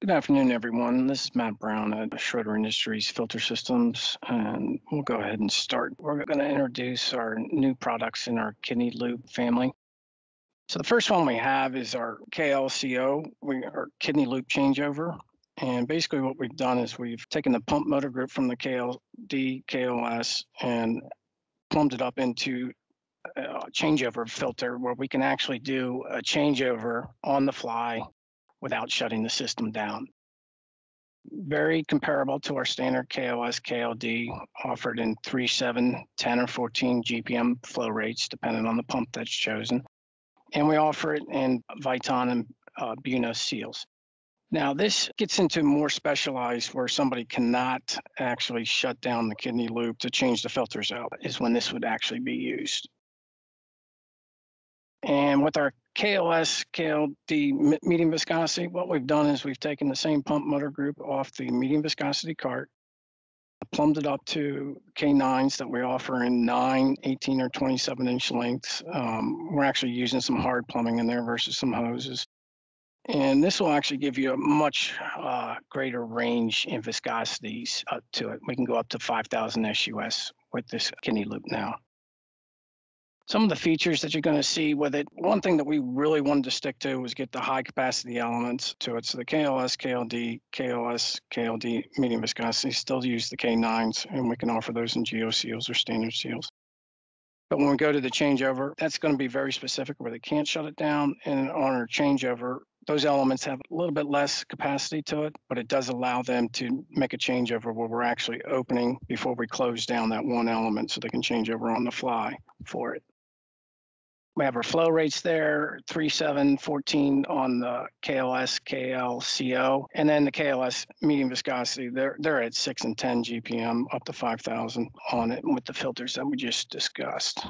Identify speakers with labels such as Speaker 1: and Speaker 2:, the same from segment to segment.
Speaker 1: Good afternoon, everyone. This is Matt Brown at Schroeder Industries Filter Systems, and we'll go ahead and start. We're going to introduce our new products in our Kidney Loop family. So the first one we have is our KLCO, our Kidney Loop Changeover. And basically what we've done is we've taken the pump motor group from the KLD, KLS, and plumbed it up into a changeover filter where we can actually do a changeover on the fly without shutting the system down. Very comparable to our standard KLS, KLD, offered in 3, 7, 10, or 14 GPM flow rates, depending on the pump that's chosen. And we offer it in Viton and Buno seals. Now, this gets into more specialized where somebody cannot actually shut down the kidney loop to change the filters out, is when this would actually be used. And with our KLS, KLD medium viscosity, what we've done is we've taken the same pump motor group off the medium viscosity cart, plumbed it up to K9s that we offer in 9, 18, or 27-inch lengths. We're actually using some hard plumbing in there versus some hoses. And this will actually give you a much greater range in viscosities to it. We can go up to 5,000 SUS with this kidney loop now. Some of the features that you're going to see with it, one thing that we really wanted to stick to was get the high capacity elements to it. So the KLS, KLD, KLS, KLD medium viscosity still use the K9s, and we can offer those in geo seals or standard seals. But when we go to the changeover, that's going to be very specific where they can't shut it down. And on our changeover, those elements have a little bit less capacity to it, but it does allow them to make a changeover where we're actually opening before we close down that one element so they can change over on the fly for it. We have our flow rates there, 3, 7, 14 on the KLS, KLCO, and then the KLS medium viscosity, they're at 6 and 10 GPM, up to 5,000 on it with the filters that we just discussed.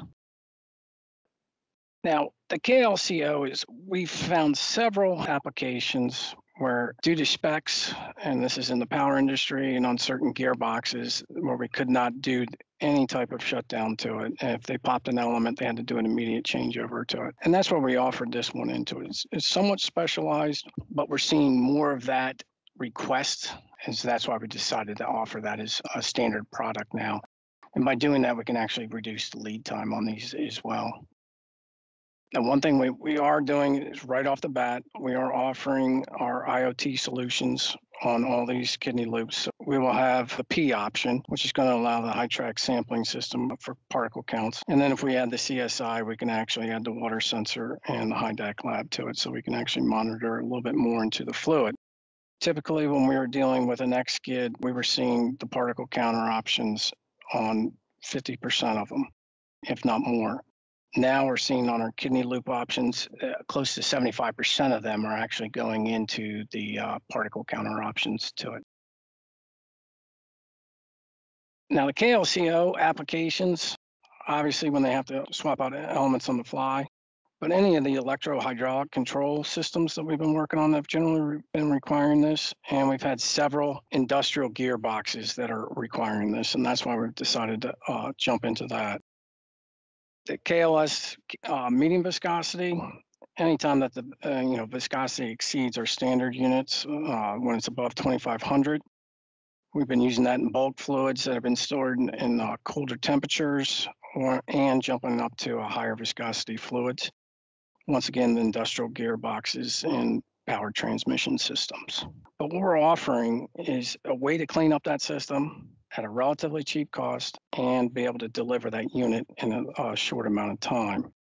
Speaker 1: Now, the KLCO we've found several applications where due to specs, and this is in the power industry and on certain gearboxes, where we could not do any type of shutdown to it. And if they popped an element, they had to do an immediate changeover to it. And that's where we offered this one into it. It's somewhat specialized, but we're seeing more of that request. And so that's why we decided to offer that as a standard product now. And by doing that, we can actually reduce the lead time on these as well. And one thing we are doing is right off the bat, we are offering our IoT solutions on all these kidney loops. So we will have the P option, which is going to allow the high-track sampling system for particle counts. And then if we add the CSI, we can actually add the water sensor and the HIDAC lab to it, so we can actually monitor a little bit more into the fluid. Typically, when we were dealing with an X-skid, we were seeing the particle counter options on 50% of them, if not more. Now we're seeing on our kidney loop options, close to 75% of them are actually going into the particle counter options to it. Now the KLCO applications, obviously when they have to swap out elements on the fly, but any of the electro-hydraulic control systems that we've been working on have generally been requiring this, and we've had several industrial gearboxes that are requiring this, and that's why we've decided to jump into that. The KLS medium viscosity, anytime that the viscosity exceeds our standard units, when it's above 2,500, we've been using that in bulk fluids that have been stored in colder temperatures and jumping up to a higher viscosity fluids. Once again, the industrial gearboxes and power transmission systems. But what we're offering is a way to clean up that system at a relatively cheap cost and be able to deliver that unit in a short amount of time.